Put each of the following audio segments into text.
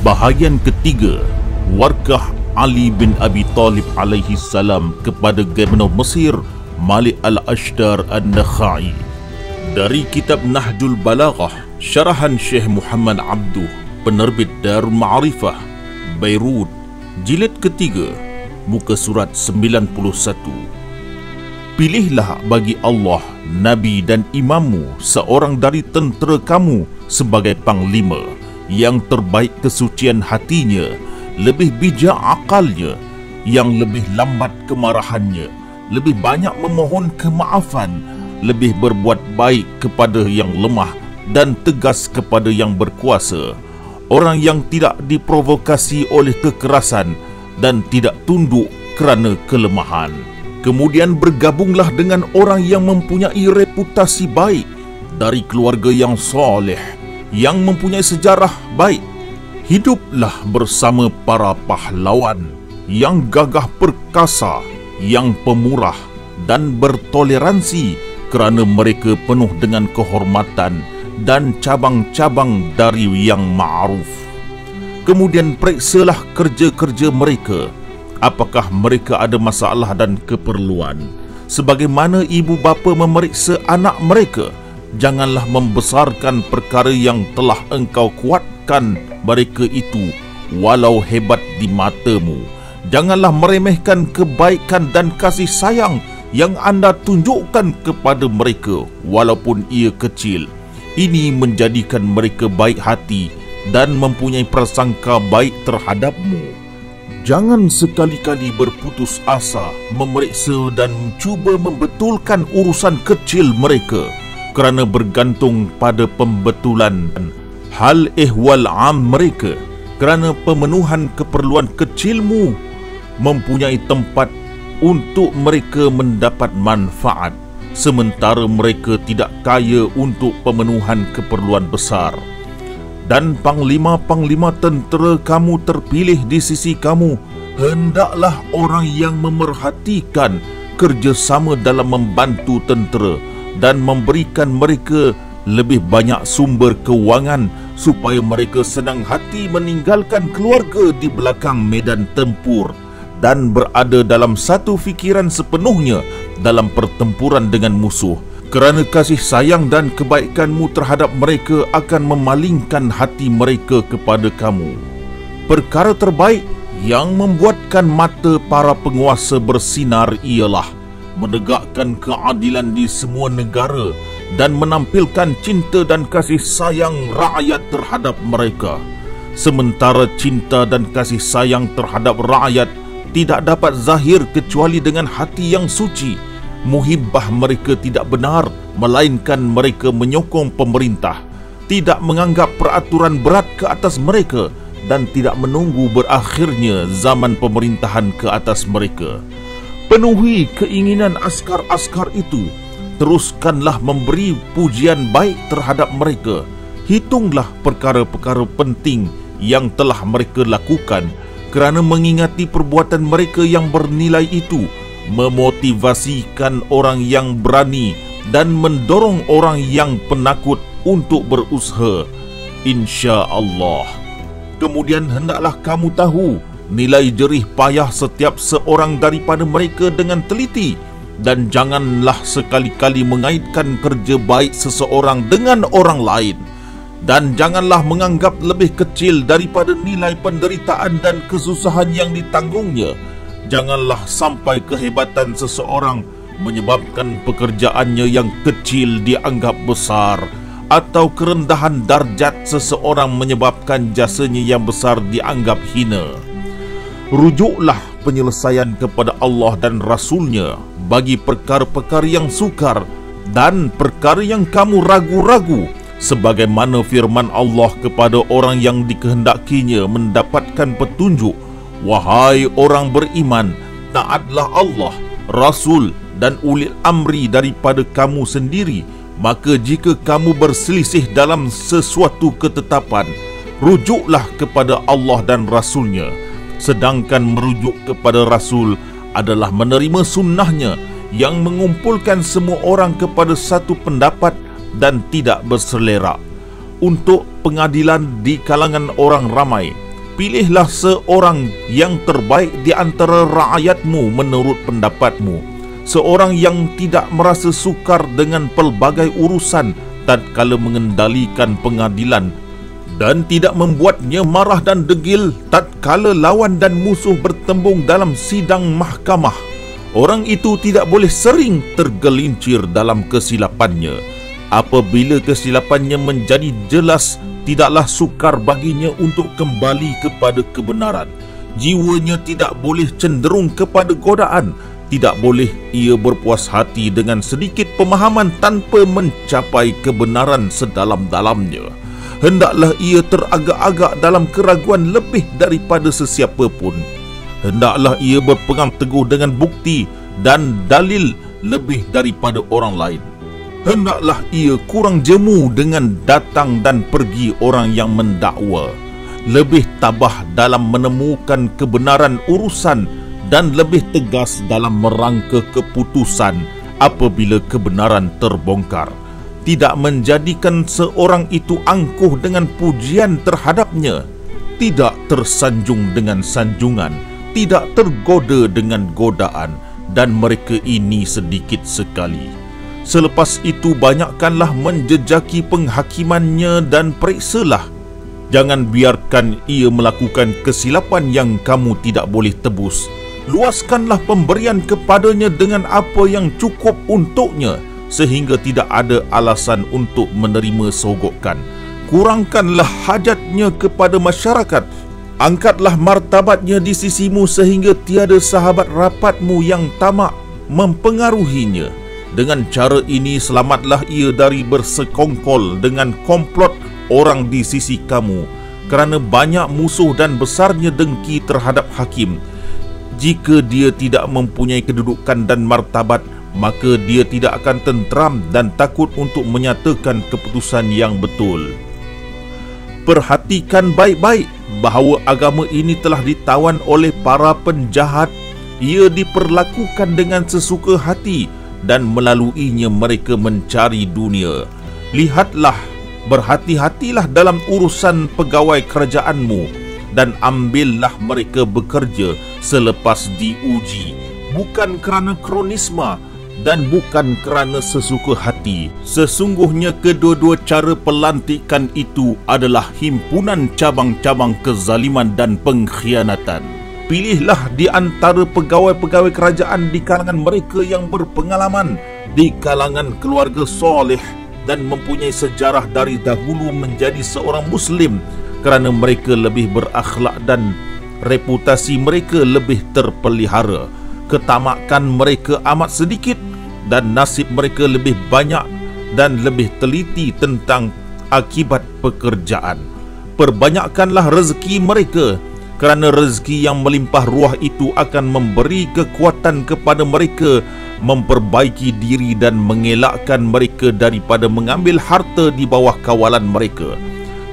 Bahagian ketiga, warkah Ali bin Abi Talib alaihi salam kepada Gubernur Mesir Malik al-Ashdar an-Nakhai. Dari kitab Nahjul Balaghah, syarahan Syekh Muhammad Abduh, penerbit Darul Ma'rifah, Beirut, jilid ketiga, muka surat 91. Pilihlah bagi Allah, Nabi dan imammu seorang dari tentera kamu sebagai panglima, yang terbaik kesucian hatinya, lebih bijak akalnya, yang lebih lambat kemarahannya, lebih banyak memohon kemaafan, lebih berbuat baik kepada yang lemah dan tegas kepada yang berkuasa, orang yang tidak diprovokasi oleh kekerasan dan tidak tunduk kerana kelemahan. Kemudian bergabunglah dengan orang yang mempunyai reputasi baik, dari keluarga yang soleh, yang mempunyai sejarah baik. Hiduplah bersama para pahlawan yang gagah perkasa, yang pemurah dan bertoleransi, kerana mereka penuh dengan kehormatan dan cabang-cabang dari yang ma'ruf. Kemudian periksalah kerja-kerja mereka, apakah mereka ada masalah dan keperluan. Sebagaimana ibu bapa memeriksa anak mereka, janganlah membesarkan perkara yang telah engkau kuatkan mereka itu, walau hebat di matamu. Janganlah meremehkan kebaikan dan kasih sayang yang anda tunjukkan kepada mereka, walaupun ia kecil. Ini menjadikan mereka baik hati dan mempunyai prasangka baik terhadapmu. Jangan sekali-kali berputus asa memeriksa dan cuba membetulkan urusan kecil mereka, kerana bergantung pada pembetulan hal ehwal am mereka, kerana pemenuhan keperluan kecilmu mempunyai tempat untuk mereka mendapat manfaat, sementara mereka tidak kaya untuk pemenuhan keperluan besar. Dan panglima-panglima tentera kamu terpilih di sisi kamu hendaklah orang yang memerhatikan kerjasama dalam membantu tentera dan memberikan mereka lebih banyak sumber kewangan, supaya mereka senang hati meninggalkan keluarga di belakang medan tempur dan berada dalam satu fikiran sepenuhnya dalam pertempuran dengan musuh, kerana kasih sayang dan kebaikanmu terhadap mereka akan memalingkan hati mereka kepada kamu. Perkara terbaik yang membuatkan mata para penguasa bersinar ialah menegakkan keadilan di semua negara dan menampilkan cinta dan kasih sayang rakyat terhadap mereka. Sementara cinta dan kasih sayang terhadap rakyat tidak dapat zahir kecuali dengan hati yang suci. Muhibbah mereka tidak benar, melainkan mereka menyokong pemerintah, tidak menganggap peraturan berat ke atas mereka, dan tidak menunggu berakhirnya zaman pemerintahan ke atas mereka. Penuhi keinginan askar-askar itu. Teruskanlah memberi pujian baik terhadap mereka. Hitunglah perkara-perkara penting yang telah mereka lakukan, kerana mengingati perbuatan mereka yang bernilai itu memotivasikan orang yang berani dan mendorong orang yang penakut untuk berusaha, insya-Allah. Kemudian hendaklah kamu tahu nilai jerih payah setiap seorang daripada mereka dengan teliti, dan janganlah sekali-kali mengaitkan kerja baik seseorang dengan orang lain, dan janganlah menganggap lebih kecil daripada nilai penderitaan dan kesusahan yang ditanggungnya. Janganlah sampai kehebatan seseorang menyebabkan pekerjaannya yang kecil dianggap besar, atau kerendahan darjat seseorang menyebabkan jasanya yang besar dianggap hina. Rujuklah penyelesaian kepada Allah dan Rasul-Nya bagi perkara-perkara yang sukar dan perkara yang kamu ragu-ragu, sebagaimana firman Allah kepada orang yang dikehendakinya mendapatkan petunjuk, wahai orang beriman, taatlah Allah, Rasul dan ulil amri daripada kamu sendiri. Maka jika kamu berselisih dalam sesuatu ketetapan, rujuklah kepada Allah dan Rasul-Nya. Sedangkan merujuk kepada Rasul adalah menerima sunnahnya yang mengumpulkan semua orang kepada satu pendapat dan tidak berselerak. Untuk pengadilan di kalangan orang ramai, Pilihlah seorang yang terbaik di antara rakyatmu menurut pendapatmu, seorang yang tidak merasa sukar dengan pelbagai urusan tatkala mengendalikan pengadilan dan tidak membuatnya marah dan degil tatkala lawan dan musuh bertembung dalam sidang mahkamah. Orang itu tidak boleh sering tergelincir dalam kesilapannya. Apabila kesilapannya menjadi jelas, tidaklah sukar baginya untuk kembali kepada kebenaran. Jiwanya tidak boleh cenderung kepada godaan. Tidak boleh ia berpuas hati dengan sedikit pemahaman tanpa mencapai kebenaran sedalam-dalamnya. Hendaklah ia teragak-agak dalam keraguan lebih daripada sesiapa pun. Hendaklah ia berpegang teguh dengan bukti dan dalil lebih daripada orang lain. Hendaklah ia kurang jemu dengan datang dan pergi orang yang mendakwa. Lebih tabah dalam menemukan kebenaran urusan dan lebih tegas dalam merangka keputusan apabila kebenaran terbongkar. Tidak menjadikan seorang itu angkuh dengan pujian terhadapnya, tidak tersanjung dengan sanjungan, tidak tergoda dengan godaan, dan mereka ini sedikit sekali. Selepas itu banyakkanlah menjejaki penghakimannya dan periksalah. Jangan biarkan ia melakukan kesilapan yang kamu tidak boleh tebus. Luaskanlah pemberian kepadanya dengan apa yang cukup untuknya, sehingga tidak ada alasan untuk menerima sogokan. Kurangkanlah hajatnya kepada masyarakat. Angkatlah martabatnya di sisimu sehingga tiada sahabat rapatmu yang tamak mempengaruhinya. Dengan cara ini selamatlah ia dari bersekongkol dengan komplot orang di sisi kamu, kerana banyak musuh dan besarnya dengki terhadap hakim. Jika dia tidak mempunyai kedudukan dan martabat, maka dia tidak akan tenteram dan takut untuk menyatakan keputusan yang betul. Perhatikan baik-baik bahawa agama ini telah ditawan oleh para penjahat. Ia diperlakukan dengan sesuka hati dan melaluinya mereka mencari dunia. Lihatlah, berhati-hatilah dalam urusan pegawai kerajaanmu dan ambillah mereka bekerja selepas diuji, bukan kerana kronisma dan bukan kerana sesuka hati. Sesungguhnya kedua-dua cara pelantikan itu adalah himpunan cabang-cabang kezaliman dan pengkhianatan. Pilihlah di antara pegawai-pegawai kerajaan di kalangan mereka yang berpengalaman, di kalangan keluarga soleh dan mempunyai sejarah dari dahulu menjadi seorang Muslim, kerana mereka lebih berakhlak dan reputasi mereka lebih terpelihara. Ketamakan mereka amat sedikit dan nasib mereka lebih banyak dan lebih teliti tentang akibat pekerjaan. Perbanyakkanlah rezeki mereka, kerana rezeki yang melimpah ruah itu akan memberi kekuatan kepada mereka memperbaiki diri dan mengelakkan mereka daripada mengambil harta di bawah kawalan mereka.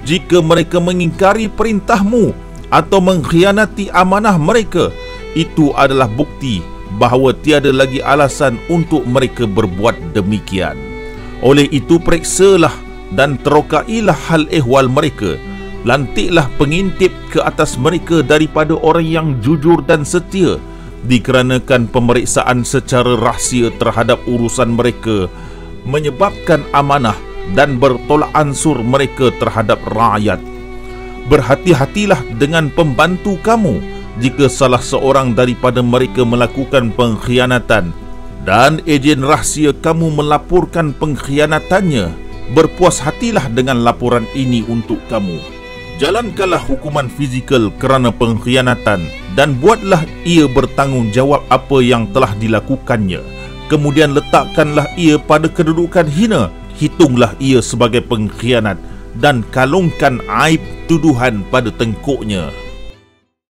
Jika mereka mengingkari perintahmu atau mengkhianati amanah mereka, itu adalah bukti bahawa tiada lagi alasan untuk mereka berbuat demikian. Oleh itu periksalah dan terokailah hal ehwal mereka. Lantiklah pengintip ke atas mereka daripada orang yang jujur dan setia, dikarenakan pemeriksaan secara rahsia terhadap urusan mereka menyebabkan amanah dan bertolak ansur mereka terhadap rakyat. Berhati-hatilah dengan pembantu kamu jika salah seorang daripada mereka melakukan pengkhianatan dan ejen rahsia kamu melaporkan pengkhianatannya. Berpuas hatilah dengan laporan ini untuk kamu. Jalankanlah hukuman fizikal kerana pengkhianatan dan buatlah ia bertanggungjawab apa yang telah dilakukannya. Kemudian letakkanlah ia pada kedudukan hina. Hitunglah ia sebagai pengkhianat dan kalungkan aib tuduhan pada tengkuknya.